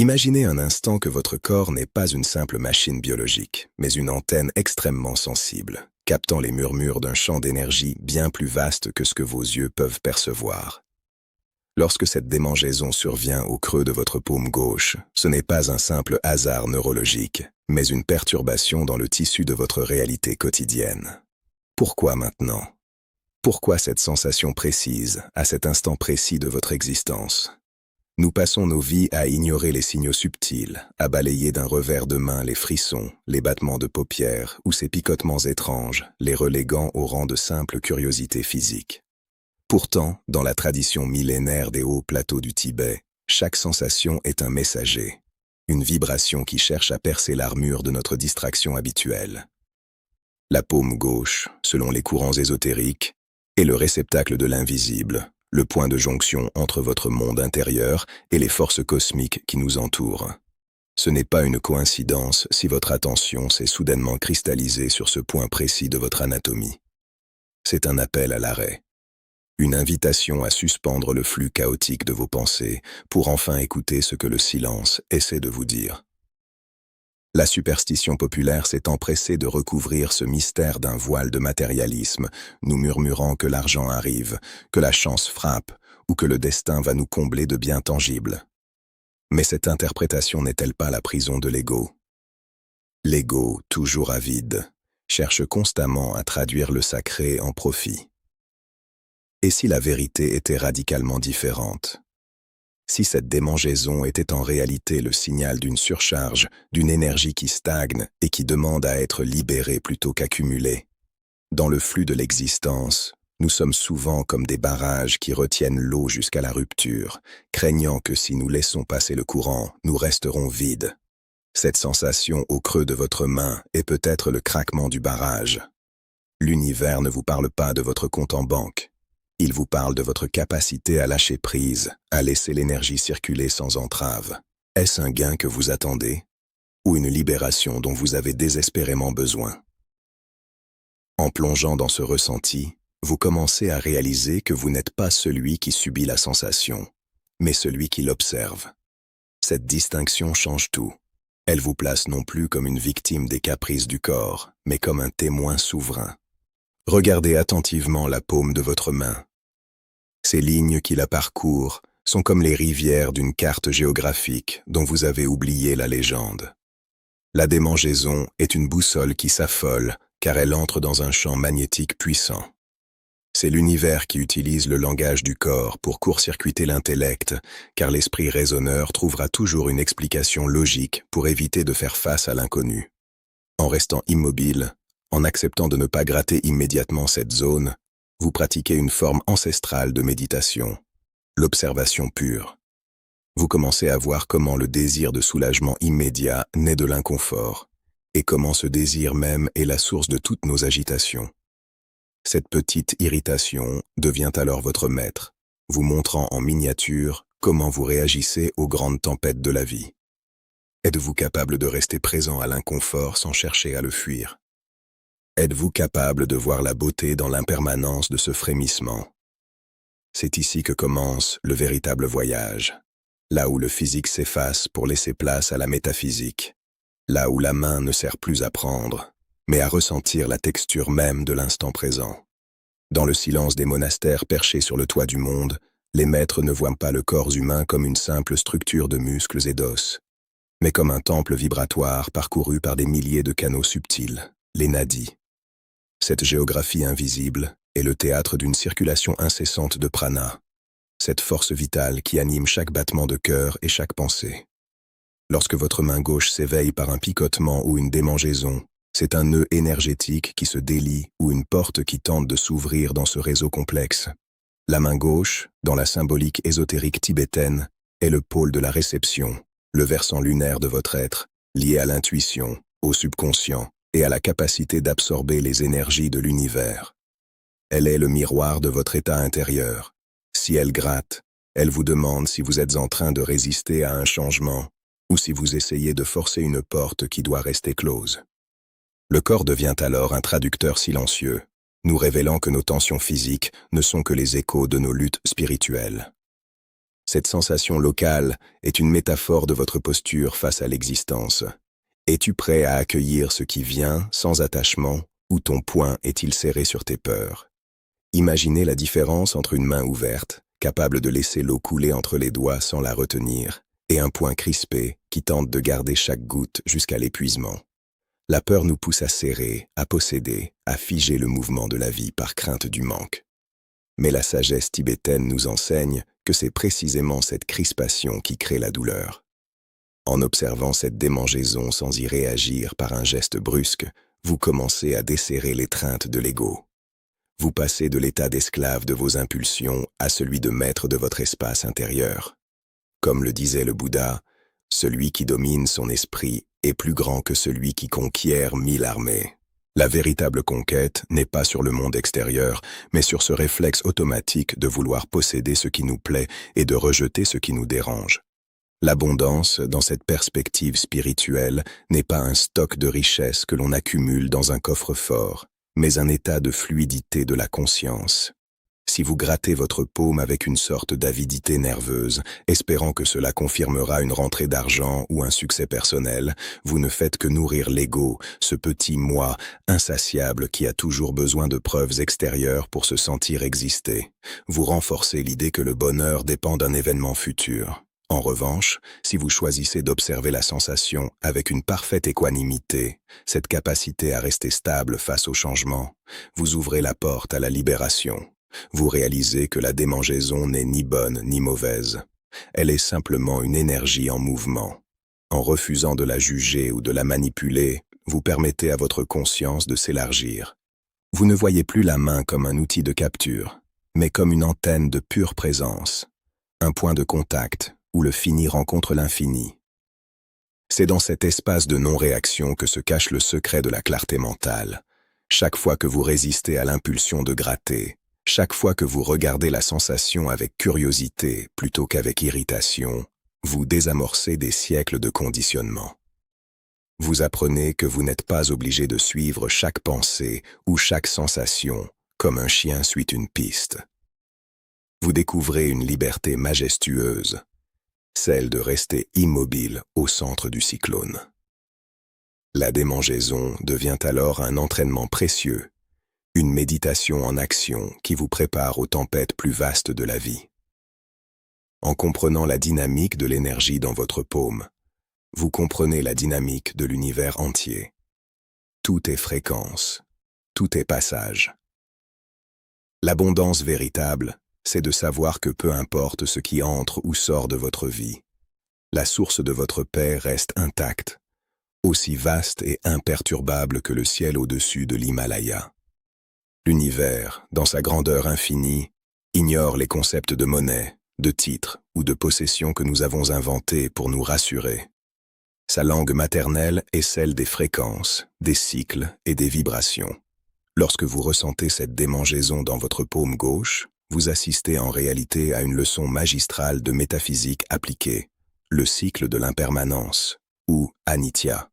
Imaginez un instant que votre corps n'est pas une simple machine biologique, mais une antenne extrêmement sensible, captant les murmures d'un champ d'énergie bien plus vaste que ce que vos yeux peuvent percevoir. Lorsque cette démangeaison survient au creux de votre paume gauche, ce n'est pas un simple hasard neurologique, mais une perturbation dans le tissu de votre réalité quotidienne. Pourquoi maintenant? Pourquoi cette sensation précise, à cet instant précis de votre existence? Nous passons nos vies à ignorer les signaux subtils, à balayer d'un revers de main les frissons, les battements de paupières ou ces picotements étranges, les reléguant au rang de simple curiosité physique. Pourtant, dans la tradition millénaire des hauts plateaux du Tibet, chaque sensation est un messager, une vibration qui cherche à percer l'armure de notre distraction habituelle. La paume gauche, selon les courants ésotériques, est le réceptacle de l'invisible, le point de jonction entre votre monde intérieur et les forces cosmiques qui nous entourent. Ce n'est pas une coïncidence si votre attention s'est soudainement cristallisée sur ce point précis de votre anatomie. C'est un appel à l'arrêt. Une invitation à suspendre le flux chaotique de vos pensées pour enfin écouter ce que le silence essaie de vous dire. La superstition populaire s'est empressée de recouvrir ce mystère d'un voile de matérialisme, nous murmurant que l'argent arrive, que la chance frappe ou que le destin va nous combler de biens tangibles. Mais cette interprétation n'est-elle pas la prison de l'ego? L'ego, toujours avide, cherche constamment à traduire le sacré en profit. Et si la vérité était radicalement différente? Si cette démangeaison était en réalité le signal d'une surcharge, d'une énergie qui stagne et qui demande à être libérée plutôt qu'accumulée? Dans le flux de l'existence, nous sommes souvent comme des barrages qui retiennent l'eau jusqu'à la rupture, craignant que si nous laissons passer le courant, nous resterons vides. Cette sensation au creux de votre main est peut-être le craquement du barrage. L'univers ne vous parle pas de votre compte en banque. Il vous parle de votre capacité à lâcher prise, à laisser l'énergie circuler sans entrave. Est-ce un gain que vous attendez? Ou une libération dont vous avez désespérément besoin? En plongeant dans ce ressenti, vous commencez à réaliser que vous n'êtes pas celui qui subit la sensation, mais celui qui l'observe. Cette distinction change tout. Elle vous place non plus comme une victime des caprices du corps, mais comme un témoin souverain. Regardez attentivement la paume de votre main. Ces lignes qui la parcourent sont comme les rivières d'une carte géographique dont vous avez oublié la légende. La démangeaison est une boussole qui s'affole car elle entre dans un champ magnétique puissant. C'est l'univers qui utilise le langage du corps pour court-circuiter l'intellect, car l'esprit raisonneur trouvera toujours une explication logique pour éviter de faire face à l'inconnu. En restant immobile, en acceptant de ne pas gratter immédiatement cette zone, vous pratiquez une forme ancestrale de méditation, l'observation pure. Vous commencez à voir comment le désir de soulagement immédiat naît de l'inconfort, et comment ce désir même est la source de toutes nos agitations. Cette petite irritation devient alors votre maître, vous montrant en miniature comment vous réagissez aux grandes tempêtes de la vie. Êtes-vous capable de rester présent à l'inconfort sans chercher à le fuir? Êtes-vous capable de voir la beauté dans l'impermanence de ce frémissement? C'est ici que commence le véritable voyage, là où le physique s'efface pour laisser place à la métaphysique, là où la main ne sert plus à prendre, mais à ressentir la texture même de l'instant présent. Dans le silence des monastères perchés sur le toit du monde, les maîtres ne voient pas le corps humain comme une simple structure de muscles et d'os, mais comme un temple vibratoire parcouru par des milliers de canaux subtils, les nadis. Cette géographie invisible est le théâtre d'une circulation incessante de prana, cette force vitale qui anime chaque battement de cœur et chaque pensée. Lorsque votre main gauche s'éveille par un picotement ou une démangeaison, c'est un nœud énergétique qui se délie ou une porte qui tente de s'ouvrir dans ce réseau complexe. La main gauche, dans la symbolique ésotérique tibétaine, est le pôle de la réception, le versant lunaire de votre être, lié à l'intuition, au subconscient et à la capacité d'absorber les énergies de l'univers. Elle est le miroir de votre état intérieur. Si elle gratte, elle vous demande si vous êtes en train de résister à un changement ou si vous essayez de forcer une porte qui doit rester close. Le corps devient alors un traducteur silencieux, nous révélant que nos tensions physiques ne sont que les échos de nos luttes spirituelles. Cette sensation locale est une métaphore de votre posture face à l'existence. Es-tu prêt à accueillir ce qui vient sans attachement ou ton poing est-il serré sur tes peurs? Imaginez la différence entre une main ouverte, capable de laisser l'eau couler entre les doigts sans la retenir, et un poing crispé qui tente de garder chaque goutte jusqu'à l'épuisement. La peur nous pousse à serrer, à posséder, à figer le mouvement de la vie par crainte du manque. Mais la sagesse tibétaine nous enseigne que c'est précisément cette crispation qui crée la douleur. En observant cette démangeaison sans y réagir par un geste brusque, vous commencez à desserrer l'étreinte de l'ego. Vous passez de l'état d'esclave de vos impulsions à celui de maître de votre espace intérieur. Comme le disait le Bouddha, celui qui domine son esprit est plus grand que celui qui conquiert 1000 armées. La véritable conquête n'est pas sur le monde extérieur, mais sur ce réflexe automatique de vouloir posséder ce qui nous plaît et de rejeter ce qui nous dérange. L'abondance, dans cette perspective spirituelle, n'est pas un stock de richesses que l'on accumule dans un coffre-fort, mais un état de fluidité de la conscience. Si vous grattez votre paume avec une sorte d'avidité nerveuse, espérant que cela confirmera une rentrée d'argent ou un succès personnel, vous ne faites que nourrir l'ego, ce petit moi insatiable qui a toujours besoin de preuves extérieures pour se sentir exister. Vous renforcez l'idée que le bonheur dépend d'un événement futur. En revanche, si vous choisissez d'observer la sensation avec une parfaite équanimité, cette capacité à rester stable face au changement, vous ouvrez la porte à la libération. Vous réalisez que la démangeaison n'est ni bonne ni mauvaise. Elle est simplement une énergie en mouvement. En refusant de la juger ou de la manipuler, vous permettez à votre conscience de s'élargir. Vous ne voyez plus la main comme un outil de capture, mais comme une antenne de pure présence, un point de contact où le fini rencontre l'infini. C'est dans cet espace de non-réaction que se cache le secret de la clarté mentale. Chaque fois que vous résistez à l'impulsion de gratter, chaque fois que vous regardez la sensation avec curiosité plutôt qu'avec irritation, vous désamorcez des siècles de conditionnement. Vous apprenez que vous n'êtes pas obligé de suivre chaque pensée ou chaque sensation comme un chien suit une piste. Vous découvrez une liberté majestueuse, celle de rester immobile au centre du cyclone. La démangeaison devient alors un entraînement précieux, une méditation en action qui vous prépare aux tempêtes plus vastes de la vie. En comprenant la dynamique de l'énergie dans votre paume, vous comprenez la dynamique de l'univers entier. Tout est fréquence, tout est passage. L'abondance véritable, c'est de savoir que peu importe ce qui entre ou sort de votre vie, la source de votre paix reste intacte, aussi vaste et imperturbable que le ciel au-dessus de l'Himalaya. L'univers, dans sa grandeur infinie, ignore les concepts de monnaie, de titre ou de possession que nous avons inventés pour nous rassurer. Sa langue maternelle est celle des fréquences, des cycles et des vibrations. Lorsque vous ressentez cette démangeaison dans votre paume gauche, vous assistez en réalité à une leçon magistrale de métaphysique appliquée, le cycle de l'impermanence, ou Anitya.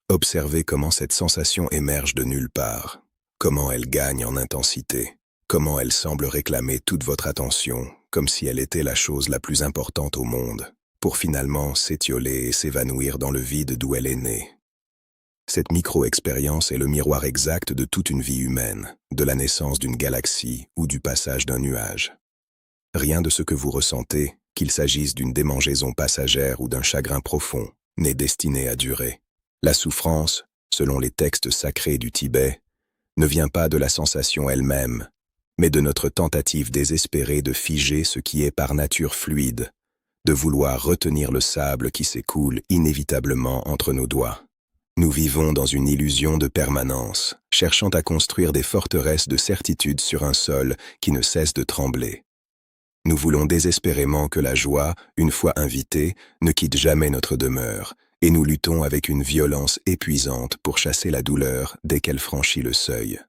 Observez comment cette sensation émerge de nulle part, comment elle gagne en intensité, comment elle semble réclamer toute votre attention, comme si elle était la chose la plus importante au monde, pour finalement s'étioler et s'évanouir dans le vide d'où elle est née. Cette micro-expérience est le miroir exact de toute une vie humaine, de la naissance d'une galaxie ou du passage d'un nuage. Rien de ce que vous ressentez, qu'il s'agisse d'une démangeaison passagère ou d'un chagrin profond, n'est destiné à durer. La souffrance, selon les textes sacrés du Tibet, ne vient pas de la sensation elle-même, mais de notre tentative désespérée de figer ce qui est par nature fluide, de vouloir retenir le sable qui s'écoule inévitablement entre nos doigts. Nous vivons dans une illusion de permanence, cherchant à construire des forteresses de certitude sur un sol qui ne cesse de trembler. Nous voulons désespérément que la joie, une fois invitée, ne quitte jamais notre demeure, et nous luttons avec une violence épuisante pour chasser la douleur dès qu'elle franchit le seuil.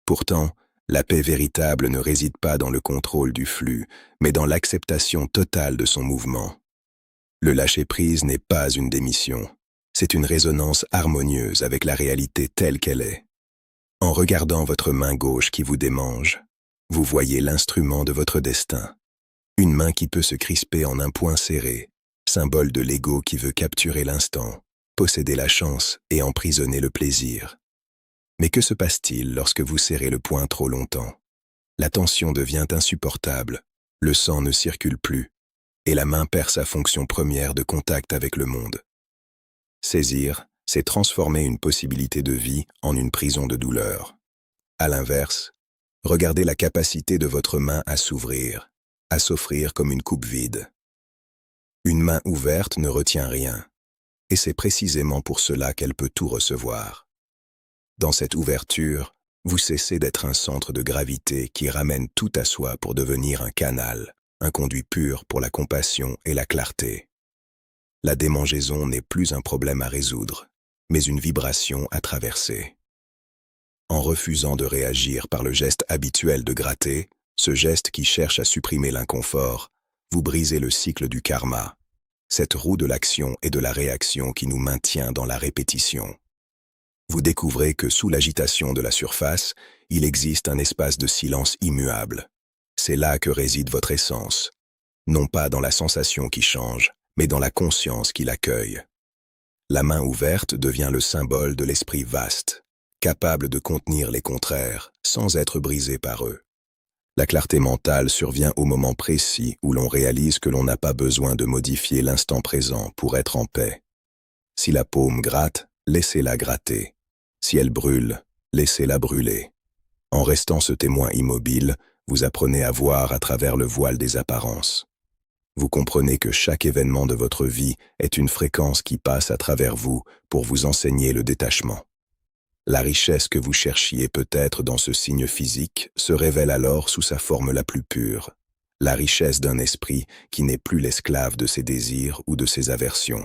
Pourtant, la paix véritable ne réside pas dans le contrôle du flux, mais dans l'acceptation totale de son mouvement. Le lâcher-prise n'est pas une démission, c'est une résonance harmonieuse avec la réalité telle qu'elle est. En regardant votre main gauche qui vous démange, vous voyez l'instrument de votre destin. Une main qui peut se crisper en un poing serré, symbole de l'ego qui veut capturer l'instant, posséder la chance et emprisonner le plaisir. Mais que se passe-t-il lorsque vous serrez le poing trop longtemps? La tension devient insupportable, le sang ne circule plus, et la main perd sa fonction première de contact avec le monde. Saisir, c'est transformer une possibilité de vie en une prison de douleur. À l'inverse, regardez la capacité de votre main à s'ouvrir, à s'offrir comme une coupe vide. Une main ouverte ne retient rien, et c'est précisément pour cela qu'elle peut tout recevoir. Dans cette ouverture, vous cessez d'être un centre de gravité qui ramène tout à soi pour devenir un canal, un conduit pur pour la compassion et la clarté. La démangeaison n'est plus un problème à résoudre, mais une vibration à traverser. En refusant de réagir par le geste habituel de gratter, ce geste qui cherche à supprimer l'inconfort, vous brisez le cycle du karma, cette roue de l'action et de la réaction qui nous maintient dans la répétition. Vous découvrez que sous l'agitation de la surface, il existe un espace de silence immuable. C'est là que réside votre essence, non pas dans la sensation qui change, mais dans la conscience qui l'accueille. La main ouverte devient le symbole de l'esprit vaste, capable de contenir les contraires, sans être brisé par eux. La clarté mentale survient au moment précis où l'on réalise que l'on n'a pas besoin de modifier l'instant présent pour être en paix. Si la paume gratte, laissez-la gratter. Si elle brûle, laissez-la brûler. En restant ce témoin immobile, vous apprenez à voir à travers le voile des apparences. Vous comprenez que chaque événement de votre vie est une fréquence qui passe à travers vous pour vous enseigner le détachement. La richesse que vous cherchiez peut-être dans ce signe physique se révèle alors sous sa forme la plus pure, la richesse d'un esprit qui n'est plus l'esclave de ses désirs ou de ses aversions.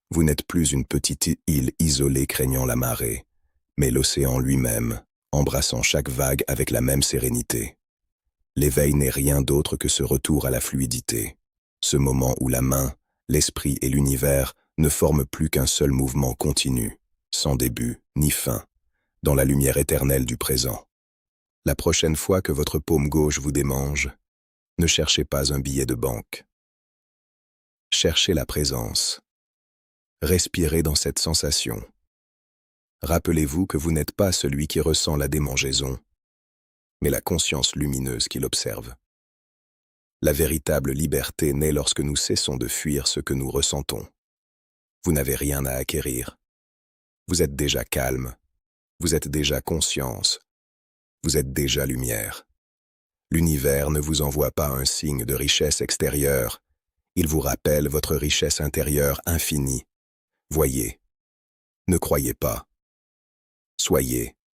Vous n'êtes plus une petite île isolée craignant la marée, mais l'océan lui-même, embrassant chaque vague avec la même sérénité. L'éveil n'est rien d'autre que ce retour à la fluidité, ce moment où la main, l'esprit et l'univers ne forment plus qu'un seul mouvement continu, sans début ni fin, dans la lumière éternelle du présent. La prochaine fois que votre paume gauche vous démange, ne cherchez pas un billet de banque. Cherchez la présence. Respirez dans cette sensation. Rappelez-vous que vous n'êtes pas celui qui ressent la démangeaison, mais la conscience lumineuse qui l'observe. La véritable liberté naît lorsque nous cessons de fuir ce que nous ressentons. Vous n'avez rien à acquérir. Vous êtes déjà calme. Vous êtes déjà conscience. Vous êtes déjà lumière. L'univers ne vous envoie pas un signe de richesse extérieure. Il vous rappelle votre richesse intérieure infinie. Voyez. Ne croyez pas. Soyez.